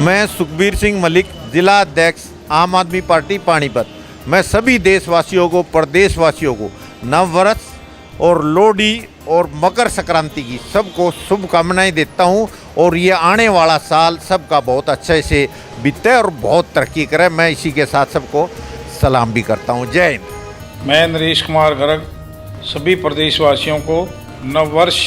मैं सुखबीर सिंह मलिक, जिला अध्यक्ष आम आदमी पार्टी पानीपत। मैं सभी देशवासियों को, प्रदेशवासियों को नव वर्ष और लोहड़ी और मकर संक्रांति की सबको शुभकामनाएं देता हूं और ये आने वाला साल सबका बहुत अच्छे से बीते और बहुत तरक्की करे। मैं इसी के साथ सबको सलाम भी करता हूं। जय हिंद। मैं नरेश कुमार गर्ग सभी प्रदेशवासियों को नव वर्ष,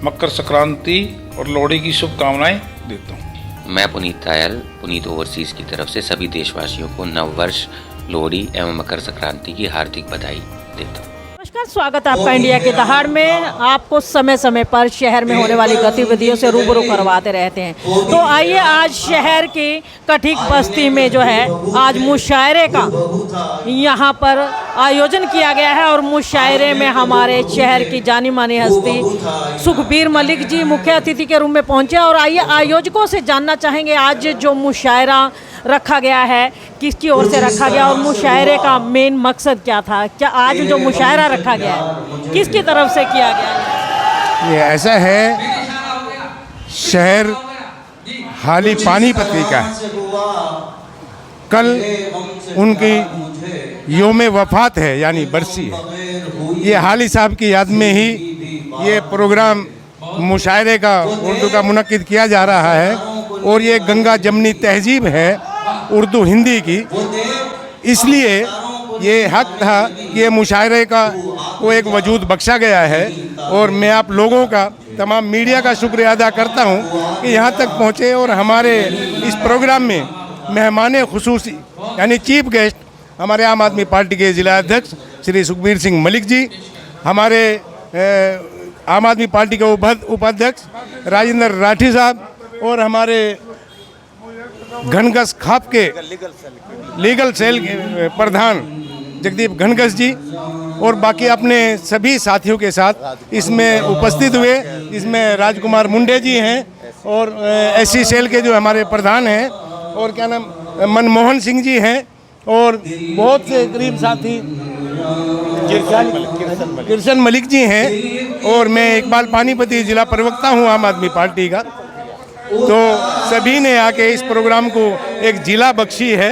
मकर संक्रांति और लोहड़ी की शुभकामनाएं देता हूं। मैं पुनीत तायल, पुनीत ओवरसीज की तरफ से सभी देशवासियों को नव वर्ष, लोहड़ी एवं मकर संक्रांति की हार्दिक बधाई देता हूँ। नमस्कार, स्वागत है आपका इंडिया की दहाड़ में। आपको समय समय पर शहर में होने वाली गतिविधियों से रूबरू करवाते रहते हैं। तो आइए, आज शहर की कठिक बस्ती में जो है आज मुशायरे का यहाँ पर आयोजन किया गया है और मुशायरे में हमारे शहर की जानी मानी हस्ती सुखबीर मलिक जी मुख्य अतिथि के रूप में पहुँचे। और आइए आयोजकों से जानना चाहेंगे आज जो मुशायरा रखा गया है किसकी ओर से रखा गया और मुशायरे का मेन मकसद क्या था। क्या आज जो मुशायरा रखा गया है किसकी तरफ से किया गया है? ये ऐसा है, शहर हाली पानीपत का है। कल उनकी योम वफात है, यानी बरसी है। ये हाली साहब की याद में ही ये प्रोग्राम मुशायरे का उर्दू का मुनक्किद किया जा रहा है। और ये गंगा जमनी तहजीब है उर्दू हिंदी की, इसलिए ये हक था कि ये मुशायरे का को एक वजूद बख्शा गया है। और मैं आप लोगों का, तमाम मीडिया का शुक्रिया अदा करता हूँ कि यहाँ तक पहुँचे और हमारे इस प्रोग्राम में मेहमान खुसूसी यानी चीफ गेस्ट हमारे आम आदमी पार्टी के जिला अध्यक्ष श्री सुखबीर सिंह मलिक जी, हमारे आम आदमी पार्टी के उपाध्यक्ष राजेंद्र राठी साहब और हमारे घनघस खाप के लीगल सेल के प्रधान जगदीप घनघस जी और बाकी अपने सभी साथियों के साथ इसमें उपस्थित हुए। इसमें राजकुमार मुंडे जी हैं और एससी सेल के जो हमारे प्रधान हैं और क्या नाम मनमोहन सिंह जी हैं और बहुत से करीब साथी किरसन मलिक जी हैं। और मैं इकबाल पानीपति जिला प्रवक्ता हूँ आम आदमी पार्टी का। तो सभी ने आके इस प्रोग्राम को एक जिला बख्शी है,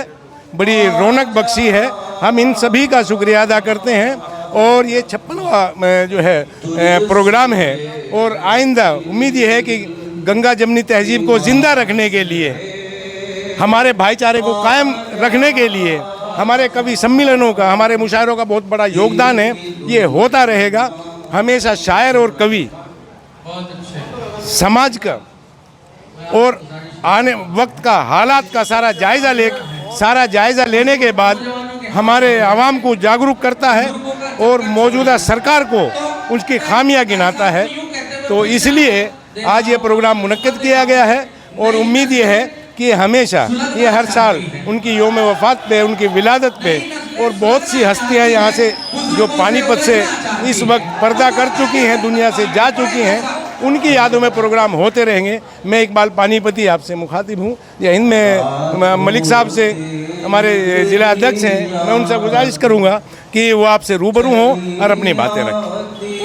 बड़ी रौनक बख्शी है। हम इन सभी का शुक्रिया अदा करते हैं। और ये 56वां जो है प्रोग्राम है और आइंदा उम्मीद ये है कि गंगा जमनी तहजीब को ज़िंदा रखने के लिए, हमारे भाईचारे को कायम रखने के लिए हमारे कवि सम्मेलनों का, हमारे मुशायरों का बहुत बड़ा योगदान है। ये होता रहेगा। हमेशा शायर और कवि समाज का और आने वक्त का, हालात का सारा जायज़ा लेने के बाद हमारे आवाम को जागरूक करता है और मौजूदा सरकार को उसकी खामियां गिनाता है। तो इसलिए आज ये प्रोग्राम मुनक्किद किया गया है और उम्मीद ये है कि हमेशा ये हर साल उनकी योम वफात पे, उनकी विलादत पे और बहुत सी हस्तियां यहाँ से जो पानीपत से इस वक्त पर्दा कर चुकी हैं, दुनिया से जा चुकी हैं, उनकी यादों में प्रोग्राम होते रहेंगे। मैं इकबाल पानीपति आपसे मुखातिब हूँ। जय हिंद। में मलिक साहब से, हमारे जिला अध्यक्ष हैं, मैं उनसे गुजारिश करूँगा कि वो आपसे रूबरू हों और अपनी बातें रखें।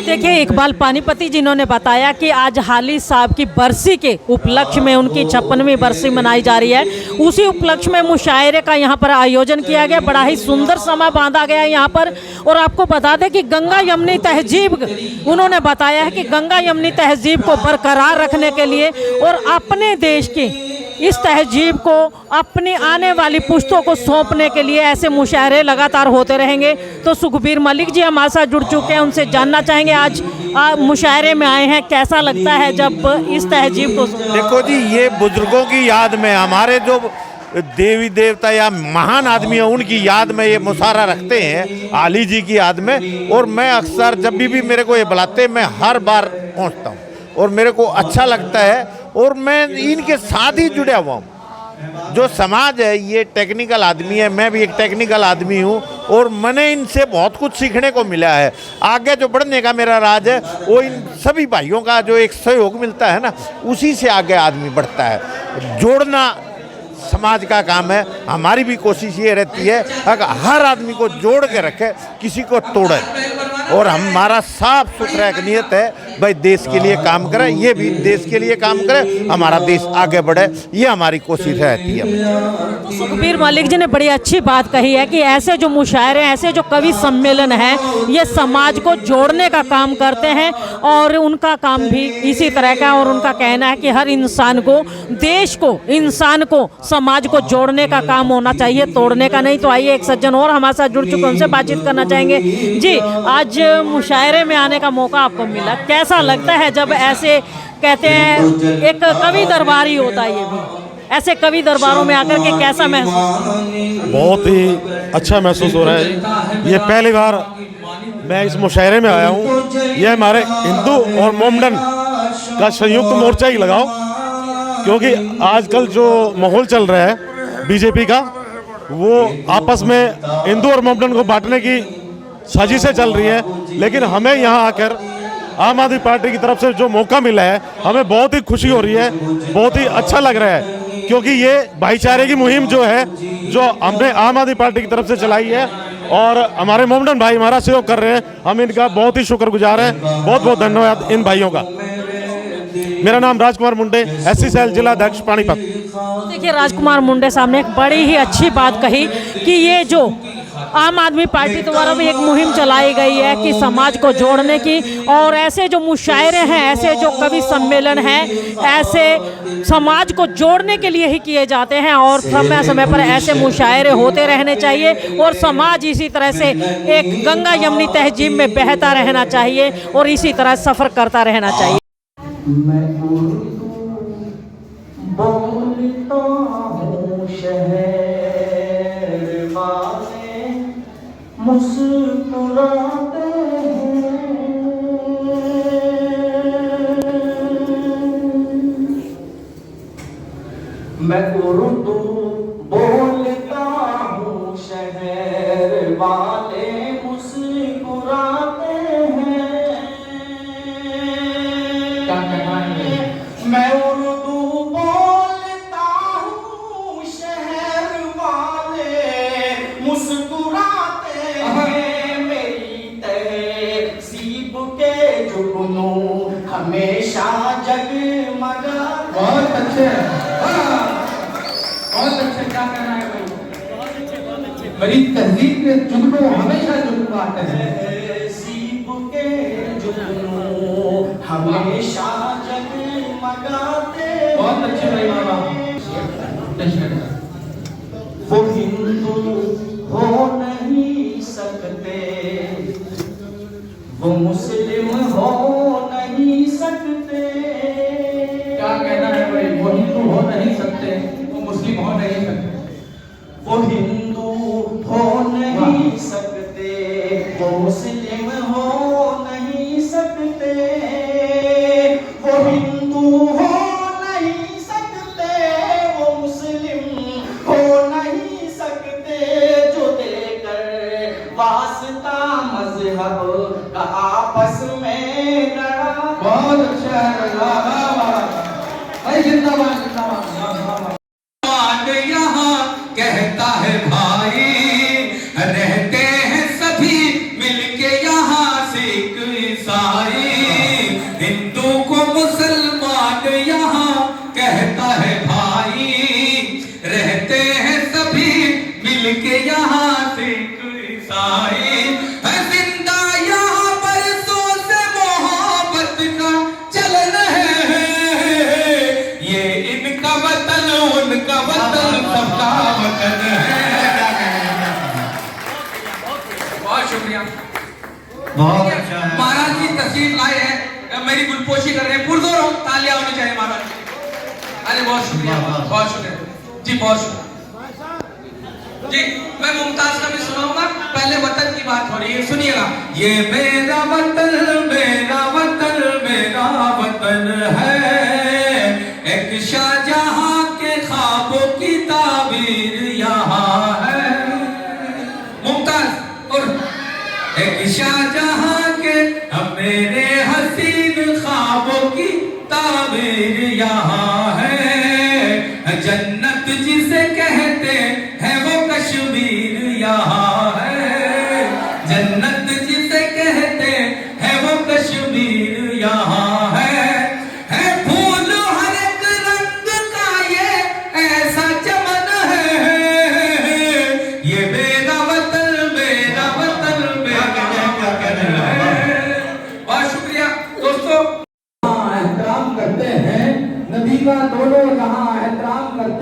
देखिए, इकबाल पानीपति जिन्होंने बताया कि आज हाली साहब की बरसी के उपलक्ष्य में उनकी 56वीं बरसी मनाई जा रही है। उसी उपलक्ष्य में मुशायरे का यहाँ पर आयोजन किया गया। बड़ा ही सुंदर समय बांधा गया है यहाँ पर। और आपको बता दें कि गंगा यमुनी तहजीब, उन्होंने बताया है कि गंगा यमुनी तहजीब को बरकरार रखने के लिए और अपने देश की इस तहजीब को अपनी आने वाली पुश्तों को सौंपने के लिए ऐसे मुशायरे लगातार होते रहेंगे। तो सुखबीर मलिक जी हमारे साथ जुड़ चुके हैं, उनसे जानना चाहेंगे आज मुशायरे में आए हैं, कैसा लगता है जब इस तहजीब को? देखो जी, ये बुजुर्गों की याद में, हमारे जो देवी देवता या महान आदमी है उनकी याद में ये मुशायरा रखते हैं, आली जी की याद में। और मैं अक्सर जब भी मेरे को ये बुलाते हैं, मैं हर बार पहुंचता हूँ और मेरे को अच्छा लगता है। और मैं इनके साथ ही जुड़ा हुआ हूँ। जो समाज है ये टेक्निकल आदमी है, मैं भी एक टेक्निकल आदमी हूँ और मैंने इनसे बहुत कुछ सीखने को मिला है। आगे जो बढ़ने का मेरा राज है वो इन सभी भाइयों का जो एक सहयोग मिलता है ना, उसी से आगे आदमी बढ़ता है। जोड़ना समाज का काम है। हमारी भी कोशिश ये रहती है अगर हर आदमी को जोड़ के रखे, किसी को तोड़े। और हमारा साफ सुथरा एक नियत है भाई देश के लिए काम करे, ये भी देश के लिए काम करे, हमारा देश आगे बढ़े, ये हमारी कोशिश रहती है। सुखबीर मलिक जी ने बड़ी अच्छी बात कही है कि ऐसे जो मुशायरे, ऐसे जो कवि सम्मेलन हैं, ये समाज को जोड़ने का काम करते हैं और उनका काम भी इसी तरह का। और उनका कहना है कि हर इंसान को, देश को, इंसान को, समाज को जोड़ने का काम होना चाहिए, तोड़ने का नहीं। तो आइए एक सज्जन और हमारे साथ जुड़ चुके, उनसे बातचीत करना चाहेंगे। जी, आज मुशायरे में आने का मौका आपको मिला, कैसा लगता है जब ऐसे कहते हैं एक कवि दरबार ही होता है, ये भी ऐसे कवि दरबारों में आकर के कैसा महसूस? बहुत ही अच्छा महसूस हो रहा है। ये पहली बार मैं इस मुशायरे में आया हूँ। ये हमारे हिंदू और मोमडन का संयुक्त मोर्चा ही लगाओ, क्योंकि आजकल जो माहौल चल रहा है बीजेपी का, वो आपस में हिंदू और मोमडन को बांटने की साजिशें चल रही हैं। लेकिन हमें यहाँ आकर आम आदमी पार्टी की तरफ से जो मौका मिला है, हमें बहुत ही खुशी हो रही है, बहुत ही अच्छा लग रहा है, क्योंकि ये भाईचारे की मुहिम जो है, जो हमने आम आदमी पार्टी की तरफ से चलाई है और हमारे मोमडन भाई हमारा सहयोग कर रहे हैं, हम इनका बहुत ही शुक्रगुजार हैं। बहुत बहुत धन्यवाद इन भाइयों का। मेरा नाम राजकुमार मुंडे, एससी सेल जिला अध्यक्ष पानीपत। देखिए, राजकुमार मुंडे साहब ने एक बड़ी ही अच्छी बात कही कि ये जो आम आदमी पार्टी द्वारा भी एक मुहिम चलाई गई है कि समाज को जोड़ने की, और ऐसे जो मुशायरे हैं, ऐसे जो कवि सम्मेलन हैं, ऐसे समाज को जोड़ने के लिए ही किए जाते हैं और समय समय पर ऐसे मुशायरे होते रहने चाहिए और समाज इसी तरह से एक गंगा यमुनी तहजीब में बहता रहना चाहिए और इसी तरह सफ़र करता रहना चाहिए। मैं उर्दू बोलता हूँ, शहर वाले मुस्कुराते हैं। मैं उर्दू बोलता हूँ, शहर वाले मुस्कुराते हैं। मैं उर्दू बोलता हूँ, शहर वाले मुस्कुराते हैं। मेरी तहसीब के जुगनू हमेशा जगमगा। बहुत अच्छे, बहुत अच्छे। क्या कहना है भाई? मेरी तहसीब के जुगनू हमेशा जगमगाते हैं। तहसीब के जुगनू हमेशा जगमगाते। बहुत अच्छे भाई बाबा। वो हिंदू हो नहीं सकते, वो मुस्लिम हो नहीं सकते। क्या कहना है भाई? वो हिंदू हो नहीं सकते, वो मुस्लिम हो नहीं सकते। वो हिंदू हो नहीं सकते, वो मुस्लिम हो नहीं सकते। वो हिंदू हो नहीं सकते, वो मुस्लिम हो नहीं सकते। जो देकर वास्ता मजहब का आपस में लड़ा। बहुत अच्छा है। जिंदाबाद जिंदाबाद। यहाँ कहता है भाई, रहते हैं सभी मिलके यहाँ सिख ईसाई। हिंदू को मुसलमान यहाँ कहता है भाई, रहते हैं सभी मिलके यहाँ सिख ईसाई। जिंदा यहाँ बरसों से मोहब्बत का चलन है। ये इनका वतन, उनका वतन, सबका वतन है। बहुत शुक्रिया, बहुत अच्छा। महाराज जी तस्वीर लाए हैं, मेरी गुलपोशी कर रहे हैं। पुरजोर हो, तालियां होनी चाहिए महाराज जी। अरे बहुत शुक्रिया, बहुत शुक्रिया जी, बहुत शुक्रिया जी। मैं मुमताज का भी सुनाऊंगा। पहले वतन की बात हो रही है, सुनिएगा। ये मेरा वतन, मेरा वतन, मेरा वतन है। एक शाहजहां के ख्वाबों की ताबीर यहाँ है। मुमताज और एक शाहजहां के मेरे हसीन ख्वाबों की ताबीर यहाँ है। जन्नत जिसे कहते हैं वो कश्मीर यहाँ है। जन्नत जिसे कहते हैं वो कश्मीर यहाँ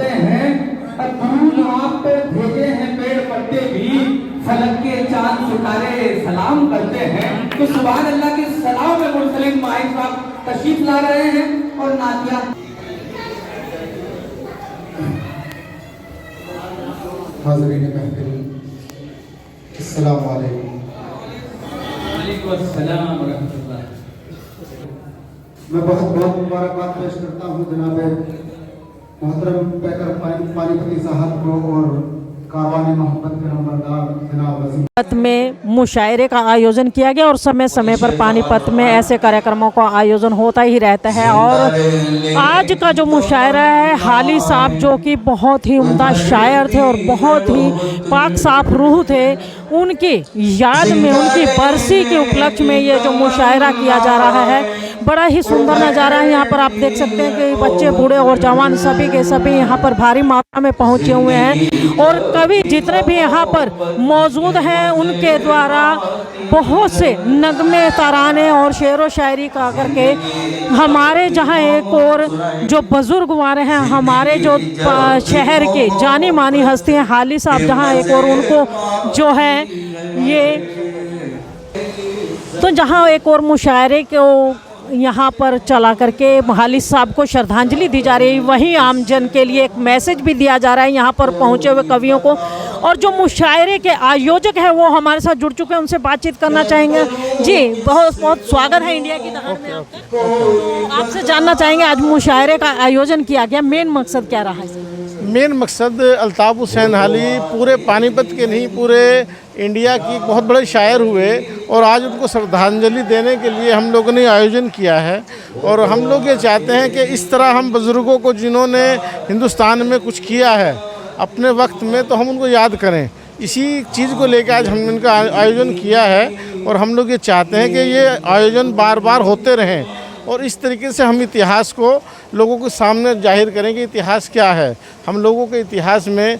करते हैं, गुरु आप पे भेजे हैं पेड़ पत्ते भी, फलक के चांद सितारे सलाम करते हैं। तो सुभान अल्लाह की सलाम में मुर्सलिन माइक साहब तशरीफ ला रहे हैं और नातिया हाज़रीन महफिल, अस्सलाम वालेकुम। वालेकुम अस्सलाम व रहमतुल्लाह। मैं बहुत बहुत मुबारकबाद पेश करता हूँ जनाब मोहतरम पैकर पानीपति साहब को और कारवानी मोहब्बत के नंबरदार जनाब वसीम पानीपत में मुशायरे का आयोजन किया गया और समय समय पर पानीपत में ऐसे कार्यक्रमों का आयोजन होता ही रहता है। और आज का जो मुशायरा है, हाली साहब जो कि बहुत ही उम्दा शायर थे और बहुत ही पाक साफ रूह थे, उनकी याद में, उनकी बरसी के उपलक्ष्य में ये जो मुशायरा किया जा रहा है, बड़ा ही सुंदर नज़ारा है। यहाँ पर आप देख सकते हैं कि बच्चे, बूढ़े और जवान सभी के सभी यहाँ पर भारी मात्रा में पहुँचे हुए हैं और कवि जितने भी यहाँ पर मौजूद हैं उनके द्वारा बहुत से नगमे, तराने और शेर व शायरी का करके हमारे जहाँ एक और जो बुजुर्ग वाले हैं, हमारे जो शहर के जानी मानी हस्ती हैं, हाली साहब जहाँ एक और उनको जो है ये, तो जहाँ एक और मुशायरे को यहाँ पर चला करके हाली साहब को श्रद्धांजलि दी जा रही है, वहीं आम जन के लिए एक मैसेज भी दिया जा रहा है यहाँ पर पहुँचे हुए कवियों को। और जो मुशायरे के आयोजक हैं वो हमारे साथ जुड़ चुके हैं, उनसे बातचीत करना चाहेंगे। जी, बहुत बहुत स्वागत है इंडिया की दहाड़ में आपका। तो आपसे जानना चाहेंगे, आज मुशायरे का आयोजन किया गया, मेन मकसद क्या रहा है? मेन मकसद अल्ताफ़ हुसैन हाली पूरे पानीपत के नहीं, पूरे इंडिया की बहुत बड़े शायर हुए और आज उनको श्रद्धांजलि देने के लिए हम लोगों ने आयोजन किया है। और हम लोग ये चाहते हैं कि इस तरह हम बुज़ुर्गों को जिन्होंने हिंदुस्तान में कुछ किया है अपने वक्त में, तो हम उनको याद करें। इसी चीज़ को लेकर आज हमने इनका आयोजन किया है और हम लोग ये चाहते हैं कि ये आयोजन बार बार होते रहें और इस तरीके से हम इतिहास को लोगों के सामने जाहिर करें कि इतिहास क्या है, हम लोगों के इतिहास में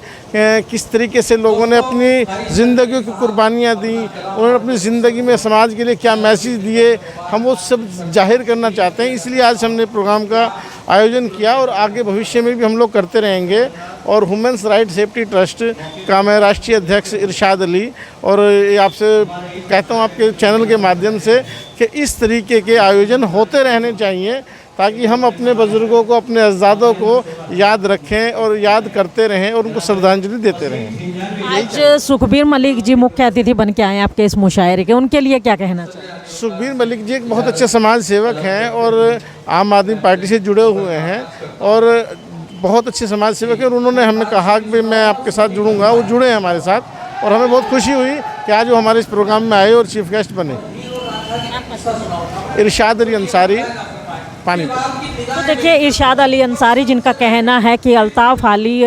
किस तरीके से लोगों ने अपनी ज़िंदगी की कुर्बानियाँ दी, उन्होंने अपनी ज़िंदगी में समाज के लिए क्या मैसेज दिए, हम वो सब जाहिर करना चाहते हैं। इसलिए आज हमने प्रोग्राम का आयोजन किया और आगे भविष्य में भी हम लोग करते रहेंगे। और वुमेंस राइट सेफ्टी ट्रस्ट का मैं राष्ट्रीय अध्यक्ष इरशाद अली, और ये आपसे कहता हूँ आपके चैनल के माध्यम से कि इस तरीके के आयोजन होते रहने चाहिए ताकि हम अपने बुज़ुर्गों को, अपने अज़ादों को याद रखें और याद करते रहें और उनको श्रद्धांजलि देते रहें। आज सुखबीर मलिक जी मुख्य अतिथि बन के आए हैं आपके इस मुशायरे के, उनके लिए क्या कहना चाहिए? सुखबीर मलिक जी एक बहुत अच्छे समाज सेवक हैं और आम आदमी पार्टी से जुड़े हुए हैं और बहुत अच्छे समाज सेवक हैं और उन्होंने हमें कहा कि मैं आपके साथ जुड़ूंगा, वो जुड़े हैं हमारे साथ और हमें बहुत खुशी हुई कि आज वो हमारे इस प्रोग्राम में आए और चीफ गेस्ट बने। इरशाद अली अंसारी, पानीपत। तो देखिए, इरशाद अली अंसारी जिनका कहना है कि अल्ताफ़ हाली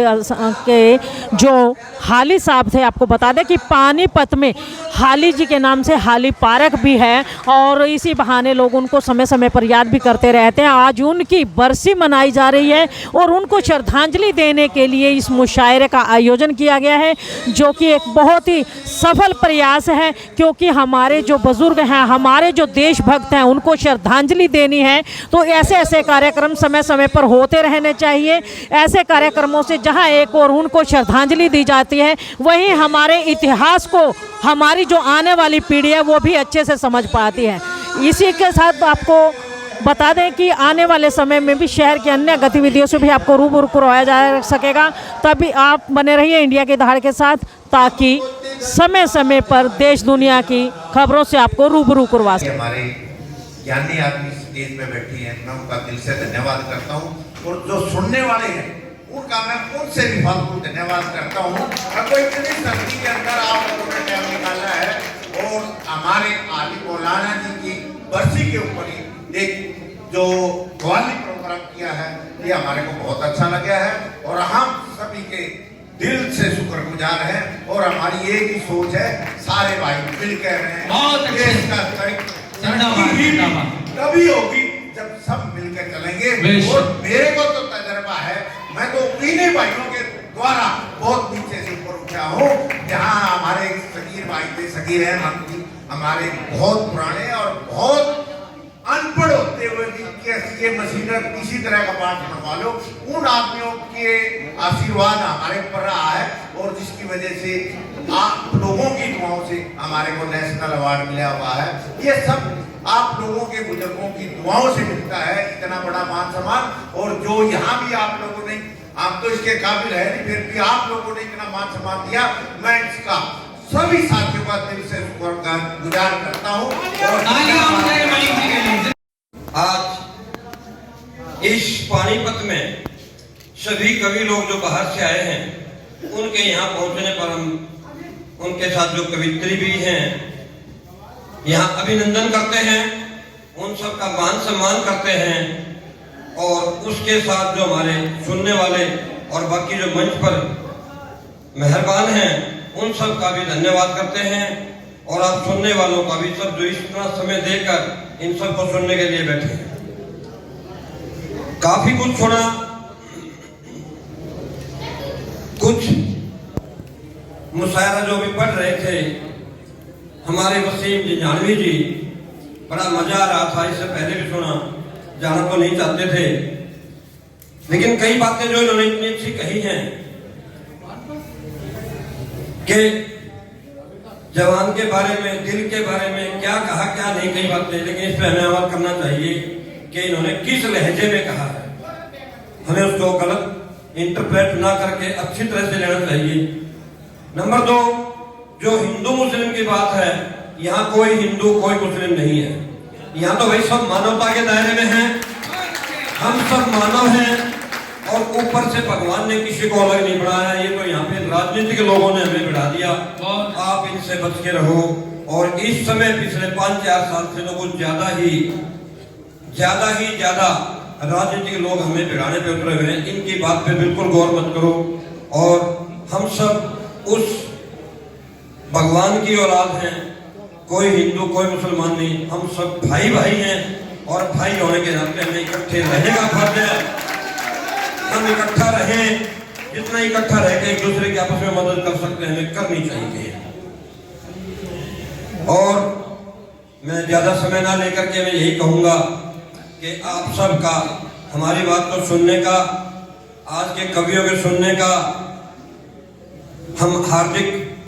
के जो हाली साहब थे, आपको बता दें कि पानीपत में हाली जी के नाम से हाली पार्क भी है और इसी बहाने लोग उनको समय समय पर याद भी करते रहते हैं। आज उनकी बरसी मनाई जा रही है और उनको श्रद्धांजलि देने के लिए इस मुशायरे का आयोजन किया गया है, जो कि एक बहुत ही सफल प्रयास है, क्योंकि हमारे जो बुज़ुर्ग हैं, हमारे जो देशभक्त हैं, उनको श्रद्धांजलि देनी है। तो ऐसे ऐसे कार्यक्रम समय समय पर होते रहने चाहिए। ऐसे कार्यक्रमों से जहां एक और उनको श्रद्धांजलि दी जाती है, वहीं हमारे इतिहास को हमारी जो आने वाली पीढ़ी है वो भी अच्छे से समझ पाती है। इसी के साथ आपको बता दें कि आने वाले समय में भी शहर की अन्य गतिविधियों से भी आपको रूबरू करवाया जा सकेगा। तभी आप बने रहिए इंडिया की दहाड़ के साथ, ताकि समय समय पर देश दुनिया की खबरों से आपको रूबरू करवा सकें। हमारे ज्ञानी आदमी स्टेज पे बैठी हैं, मैं उनका दिल से धन्यवाद करता हूँ और जो सुनने वाले हैं उनका मैं उनसे भी बहुत धन्यवाद करता हूँ। कोई इतनी सर्दी के अंदर आप लोगों ने टाइम निकाला है और हमारे आली मौलाना जी की बरसी के ऊपर ही एक जो कव्वाली प्रोग्राम किया है, ये हमारे को बहुत अच्छा लगा है और हम सभी के दिल से शुक्रगुजार हैं और हमारी एक ही सोच है, सारे भाई मिलकर रहें। तभी होगी जब सब मिलकर चलेंगे। और मेरे को तो तजर्बा है, मैं तो इन्हीं भाइयों के द्वारा बहुत नीचे से ऊपर उठा हूँ। जहाँ हमारे सगीर भाई थे, सगीर हैं हमारे बहुत पुराने और बहुत अनपढ़ होते हुए भी ये मशीनर किसी तरह का पाठ बनवा लो, उन आदमियों के आशीर्वाद हमारे ऊपर रहा है और जिसकी वजह से आप लोगों की दुआओं से हमारे को नेशनल अवार्ड मिला हुआ है। ये सब आप लोगों के बुजुर्गों की दुआओं से मिलता है इतना बड़ा मान सम्मान। और जो यहाँ भी आप लोगों ने, आप तो इसके काबिल है नहीं, फिर भी आप लोगों ने इतना मान सम्मान दिया, मैं इसका सभी साथियों का दिल से गुजार करता हूँ। आज इस पानीपत में सभी कवि लोग जो बाहर से आए हैं, उनके यहाँ पहुंचने पर हम उनके साथ जो कवित्री भी हैं यहाँ अभिनंदन करते हैं, उन सब का मान सम्मान करते हैं और उसके साथ जो हमारे सुनने वाले और बाकी जो मंच पर मेहरबान हैं उन सब का भी धन्यवाद करते हैं और आप सुनने वालों का भी, सब जो इतना समय देकर इन सब को सुनने के लिए बैठे हैं। काफी कुछ सुना, कुछ मुशायरा जो भी पढ़ रहे थे हमारे वसीम जी जानवी जी, बड़ा मजा आ रहा था। इससे पहले भी सुना, जाना तो नहीं चाहते थे, लेकिन कई बातें जो इन्होंने इतनी अच्छी कही हैं कि जवान के बारे में, दिल के बारे में क्या कहा क्या नहीं, कई बातें, लेकिन इस पर हमें अमल करना चाहिए कि इन्होंने किस लहजे में कहा है। हमें उसको गलत इंटरप्रेट ना करके अच्छी तरह से लेना चाहिए। नंबर 2, जो हिंदू मुस्लिम की बात है, यहाँ कोई हिंदू कोई मुस्लिम नहीं है। यहाँ तो भाई सब मानवता के दायरे में हैं, हम सब मानव हैं और ऊपर से भगवान ने किसी को अलग नहीं बनाया। ये तो यहाँ पे राजनीतिक लोगों ने हमें बढ़ा दिया। आप इनसे बच के रहो। और इस समय पिछले 5-4 साल से तो कुछ ज्यादा राजनीतिक लोग हमें बिगाड़ने पे उतरे हुए हैं। इनकी बात पे बिल्कुल गौर मत करो। और हम सब उस भगवान की औलाद हैं, कोई हिंदू कोई मुसलमान नहीं, हम सब भाई भाई हैं और भाई होने के नाते हमें इकट्ठे रहने का फर्ज है। हम इकट्ठा रहें, जितना इकट्ठा रह के एक दूसरे की आपस में मदद कर सकते हैं हमें करनी चाहिए। और मैं ज्यादा समय ना लेकर के मैं यही कहूंगा कि आप सब का हमारी बात को सुनने का, आज के कवियों के सुनने का हम हार्दिक